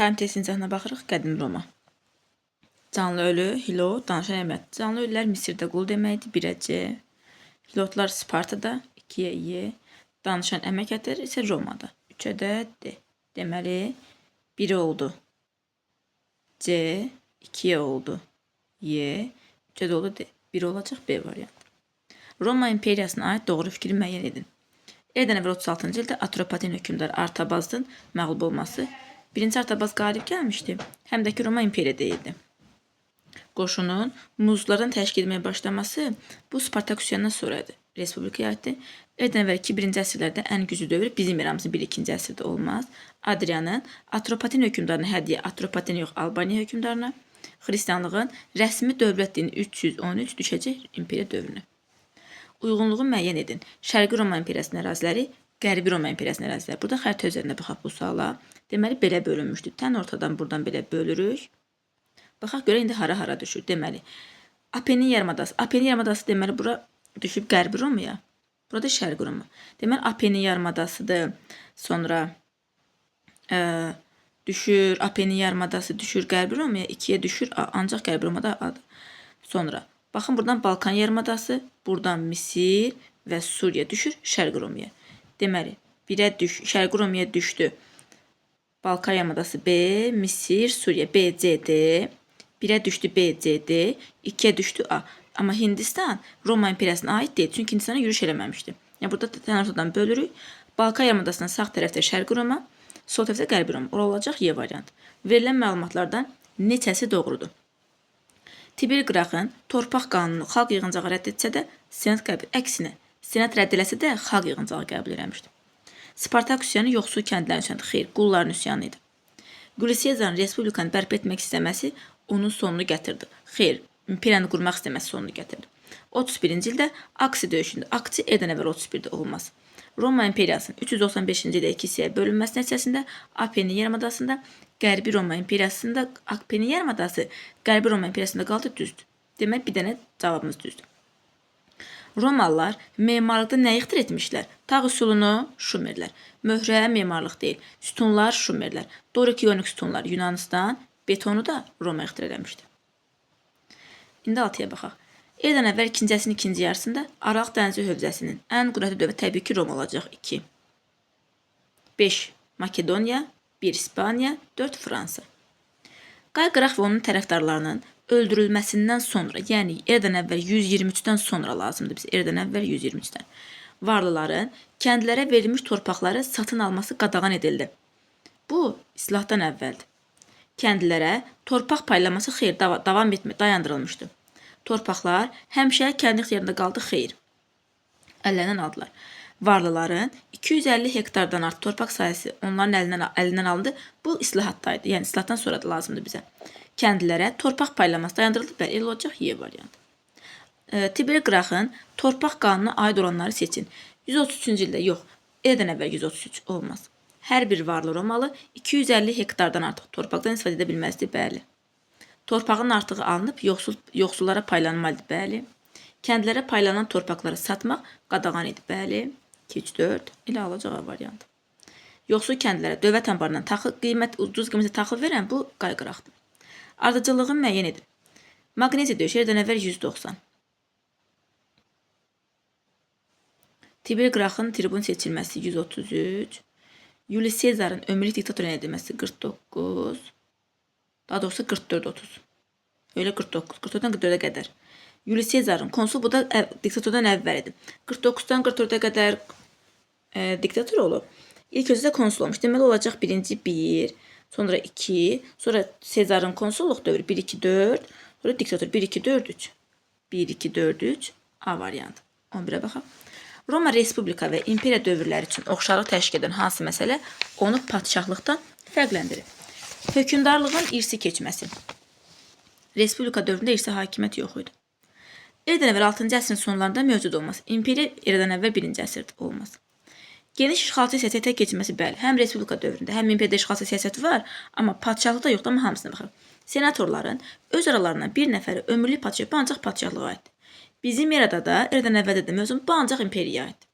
Time test incəsinə baxırıq. Qədim Roma. Canlı ölü, hilot, danışan əməd. Canlı ölülər Misirdə qul deməkdir, 1-ə C. Hilotlar Spartada, 2-yə Y. Danışan əmək ətər isə Romada, 3-ə də D. Deməli, 1 oldu C, 2-yə oldu Y, 3-ə də oldu D. 1 olacaq B variantı. Roma imperiyasına aid doğru fikri müəyyən edin. Eradan əvvəl 36-cı ildə Atropaten hökmdarı Artabazın məğlub olması. Birinci Artabaz qalib gəlmişdi, həm də ki Roma imperiya deyildi. Qoşunun muzlardan təşkil etməyə başlaması bu Spartak üsyanından sonradır. Respublikaya aiddir. Eradan əvvəlki 1-ci əsrlərdə ən güclü dövr bizim eramızın 1-2-ci əsrdə olmaz. Adrianın Atropaten hökmdarına hədiyyə, Atropaten yox, Albaniya hökmdarına, xristianlığın rəsmi dövlət dini 313 düşəcək imperiya dövrünə. Uyğunluğu müəyyən edin. Şərqi Roma imperiyasının əraziləri, Qərbi Roma imperiyasının əraziləri. Burada xəritə üzərində baxaq bu suala. Deməli, belə bölünmüşdür. Tən ortadan buradan belə bölürük. Baxaq görə indi hara düşür. Deməli, Apenin yarımadası. Apenin yarımadası deməli, bura düşüb Qərbi Romaya. Burada Şərqi Roma. Deməli, Apenin yarımadasıdır. Sonra düşür, Apenin yarımadası düşür Qərbi Romaya. 2-yə düşür, ancaq Qərbi Romada adı. Sonra, baxın, buradan Balkan yarımadası, buradan Misir və Suriya düşür Şərqi Romaya. Deməli, Şərqi Romaya düşdü. Balkan yarımadası B, Misir, Suriya, B, C, D. 1-ə düşdü B, C, D. 2-yə düşdü A. Amma Hindistan Roma imperiyasına aid deyil. Çünki Hindistana yürüş eləməmişdi. Yəni, burada tən ortadan bölürük. Balkan yarımadasının sağ tərəfdə Şərqi Roma, sol tərəfdə Qərbi Roma. Ora olacaq Y variantı. Verilən məlumatlardan neçəsi doğrudur? Tiber Qraxın torpaq qanunu xalq yığıncağı rədd etsə də, Senat qəbul. Əksinə, Senat rədd eləsə də xalq yığıncağı qəbul eləmişdi. Spartak üsyanı yoxsul kəndlərin üsyanıdır. Xeyr, qulların üsyanı idi. Julius Sezarın respublikanı bərpa etmək istəməsi onun sonunu gətirdi. Xeyr, imperiyanı qurmaq istəməsi sonunu gətirdi. 31-ci ildə Aksi döyüşündə, Aksi eradan əvvəl 31-də olmaz. Roma imperiyasının 395-ci ildə 2 hissəyə bölünməsi nəticəsində Apenin yarımadasında Qərbi Roma imperiyasında Apenin yarımadası Qərbi Roma imperiyasında qaldı, düzdür. Demək, bir dənə cavabımız düzdür. Romalılar memarlıqda nə ixtira etmişlər? Tağ üsulunu Şumerlər. Möhrə memarlıq deyil. Sütunlar Şumerlər. Dorik ionik sütunlar Yunanistan, betonu da Roma ixtira eləmişdi. İndi 6-ya baxaq. Eradan əvvəl 2-ci əsrin ikinci yarısında Aralıq dənizi hövzəsinin ən qüdrətli dövlət təbii ki Roma olacaq. 2. 5. Makedoniya, 1. İspaniya, 4. Fransa. Qay Qıraq və onun tərəfdarlarının öldürülməsindən sonra, yəni eradan əvvəl 123-dən sonra lazımdır biz, eradan əvvəl 123-dən. Varlıların kəndlərə verilmiş torpaqları satın alması qadağan edildi. Bu, islahdan əvvəldir. Kəndlərə torpaq paylaması xeyr, davam etmə, dayandırılmışdı. Torpaqlar həmişə kəndi ixtiyarında qaldı, xeyr. Əllərindən aldılar. Varlıların 250 hektardan artıq torpaq sayəsi onların əlindən alındı. Bu islahatdaydı, yəni islahatdan sonra da lazımdır bizə. Kəndlilərə torpaq paylaması dayandırıldı, bəli, el olacaq Y variantı. Tiber Qraxın torpaq qanununa aid olanları seçin. 133-cü ildə yox, eradan əvvəl 133 olmaz. Hər bir varlı Romalı 250 hektardan artıq torpaqdan istifadə edə bilməzdi, bəli. Torpağın artığı alınıb yoxsullara paylanmalıdır, bəli. Kəndlərə paylanan torpaqları satmaq qadağan idi, bəli. 2-3-4 ilə alacaq variantı. Yoxsul kəndlərə dövlət anbarından ucuz qiymətə taxıl verən bu Qay Qıraqdır. Ardıcılığı müəyyən edin. Maqneziya döyüşü eradan əvvəl 190. Tiber Qraxın tribun seçilməsi 133. Julius Sezarın ömürlük diktator edilməsi 49. Daha doğrusu 44-30. Öyle 49. 44-dən 44-ə qədər. Julius Sezarın konsul, bu da diktatordan əvvəlidir. 49-dan 44-ə qədər diktator olub. İlk özü də konsul olmuş. Deməli olacaq birinci 1, sonra 2, sonra Sezarın konsulluq dövrü 1-2-4, sonra diktator 1-2-4-3. 1-2-4-3 A variantı. 11-ə baxaq. Roma Respublika və imperiya dövrləri üçün oxşarlıq təşkil edən hansı məsələ onu padşahlıqdan fərqləndirir? Hökümdarlığın irsi keçməsi. Respublika dövründə irsi hakimiyyət yox idi. Eradan əvvəl 6-cı əsrin sonlarında mövcud olmaz. İmperiya eradan əvvəl 1-ci əsrdə olmaz. Geniş işğalçı siyasətə keçməsi, bəli, həm Respublika dövründə, həm imperiya işğalçı siyasəti var, amma padşahlıq da yoxdur, amma hamısına baxır. Senatorların öz aralarından bir nəfəri ömürlük padşah, bu ancaq padşahlığa aiddir. Bizim erada da, eradan əvvəldə də mövzum, bu ancaq imperiyaya aiddir.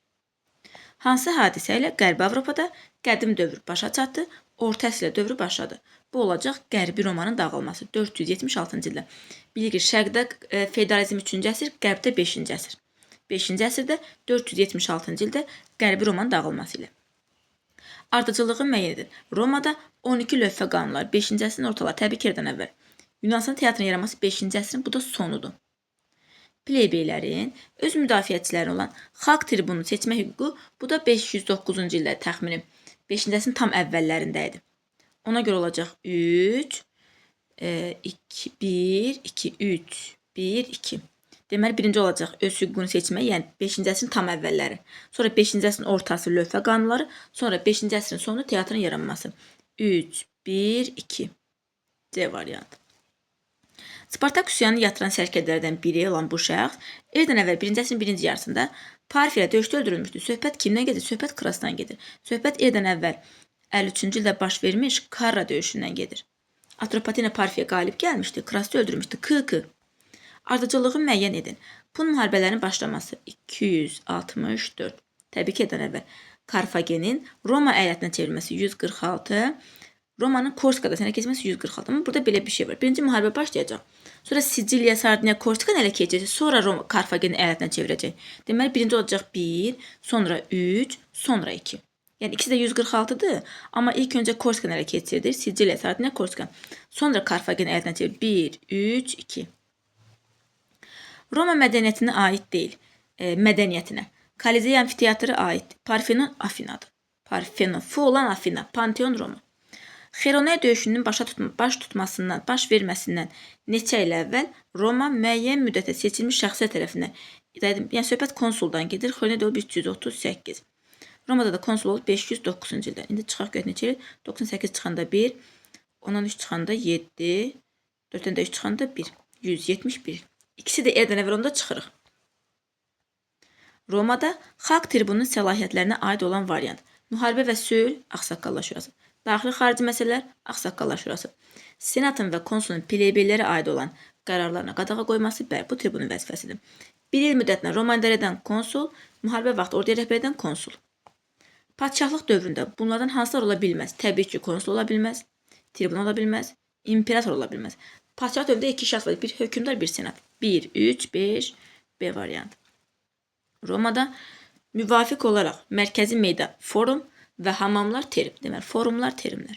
Hansı hadisə ilə Qərbi Avropada qədim dövr başa çatdı? Orta əsrlə dövrü başladı. Bu olacaq Qərbi Romanın dağılması 476-cı ildə. Bilirik, şərqdə feodalizm 3-cü əsr, qərbdə 5-ci əsr. 5-ci əsrdə 476-cı ildə Qərbi Romanın dağılması ilə. Ardıcıllığı müəyyən edin. Romada 12 lövhə qanunlar 5-ci əsrin ortaları, təbii ki, eradan əvvəl. Yunanistan teatrının yaranması 5-ci əsrin, bu da sonudur. Plebeylərin öz müdafiəçiləri olan xalq tribununu seçmə hüququ, bu da 509-cu ildə təxmini 5-ci əsrin tam əvvəllərində idi. Ona görə olacaq 3, 2, 1, 2, 3, 1, 2. Deməli, birinci olacaq öz hüququnu seçmək, yəni 5-ci əsrin tam əvvəlləri. Sonra 5-ci əsrin ortası lövhə qanunları, sonra 5-ci əsrin sonu teatrın yaranması. 3, 1, 2. C variantı. Spartak üsyanını yatıran sərkərdələrdən biri olan bu şəxs erdən əvvəl 1-ci əsrin birinci yarısında Parfi ilə döyüşdə öldürülmüşdür. Söhbət kimdən gedir? Söhbət Krasdan gedir. Söhbət erdən əvvəl 53-cü ildə baş vermiş Karra döyüşündən gedir. Atropatena Parfiyə qalib gəlmişdi, Krasda öldürmüşdü. K. Ardıcıllığı müəyyən edin. Pun müharibələrinin başlaması 264. Təbii ki, erdən əvvəl Karfagenin Roma əyalətinə çevrilməsi 146. Romanın Korsikada sənə keçməsi 146. Amma burada belə bir şey var. Birinci müharibə başlayacaq. Sonra Siciliya, Sardiniya, Korsikanı ələ keçəcək. Sonra Roma Karfagenin əyalətinə çevirəcək. Deməli, birinci olacaq 1, sonra 3, sonra 2. Yəni, ikisi də 146-dır. Amma ilk öncə Korsikanı ələ keçirdir. Siciliya, Sardiniya, Korsikan. Sonra Karfagenin əyalətinə çevirir. 1, 3, 2. Roma mədəniyyətinə aid deyil. Mədəniyyətinə. Kolizey amfiteatrı aid. Parfenon Afinadır. Parfenon, Fu olan Afina. Panteon Roma. Xeronea döyüşünün baş tutmasından, baş verməsindən neçə il əvvəl Roma müəyyən müddətə seçilmiş şəxslər tərəfindən, yəni söhbət konsuldan gedir. Xeronea olub 338. Romada da konsul olub 509-cu ildə. İndi çıxaq görək neçə il? 98 çıxanda 1, 10-dan 3 çıxanda 7, 4-dən də 3 çıxanda 1. 171. İkisi də erdən əvvəl onda çıxırıq. Romada xalq tribununun səlahiyyətlərinə aid olan variant. Müharibə və sülh, ağsaqqallar şurası. Daxili-xarici məsələlər, ağsaqqallar şurası. Senatın və konsulun plebeylərə aid olan qərarlarına qadağa qoyması, bu tribunun vəzifəsidir. Bir il müddətinə Roma idarə edən konsul, müharibə vaxtı orduya rəhbər edən konsul. Padşahlıq dövründə bunlardan hansılar ola bilməz? Təbii ki, konsul ola bilməz, tribun ola bilməz, imperator ola bilməz. Padşahlıq dövründə iki şəxs var, bir hökümdar, bir senat. 1, 3, 5, B variantı. Romada müvafiq olaraq mərkəzi meydan, forum və hamamlar terim. Deməli, forumlar terimlər.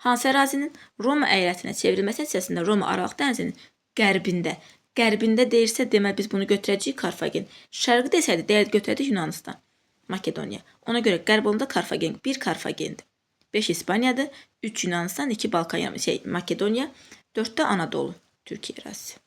Hansı ərazinin Roma əyalətinə çevrilməsi nəticəsində Roma Aralıq dənizinin qərbində deyirsə, deməli biz bunu götürəcəyik Karfagen. Şərqi desəydi, götürəcəyik Yunanistan, Makedoniya. Ona görə qərb olanda Karfagen, 1 Karfagendir. 5 İspaniyadır, 3 Yunanistan, 2 Balkan, Makedoniya, 4 də Anadolu, Türkiyə ərazisi.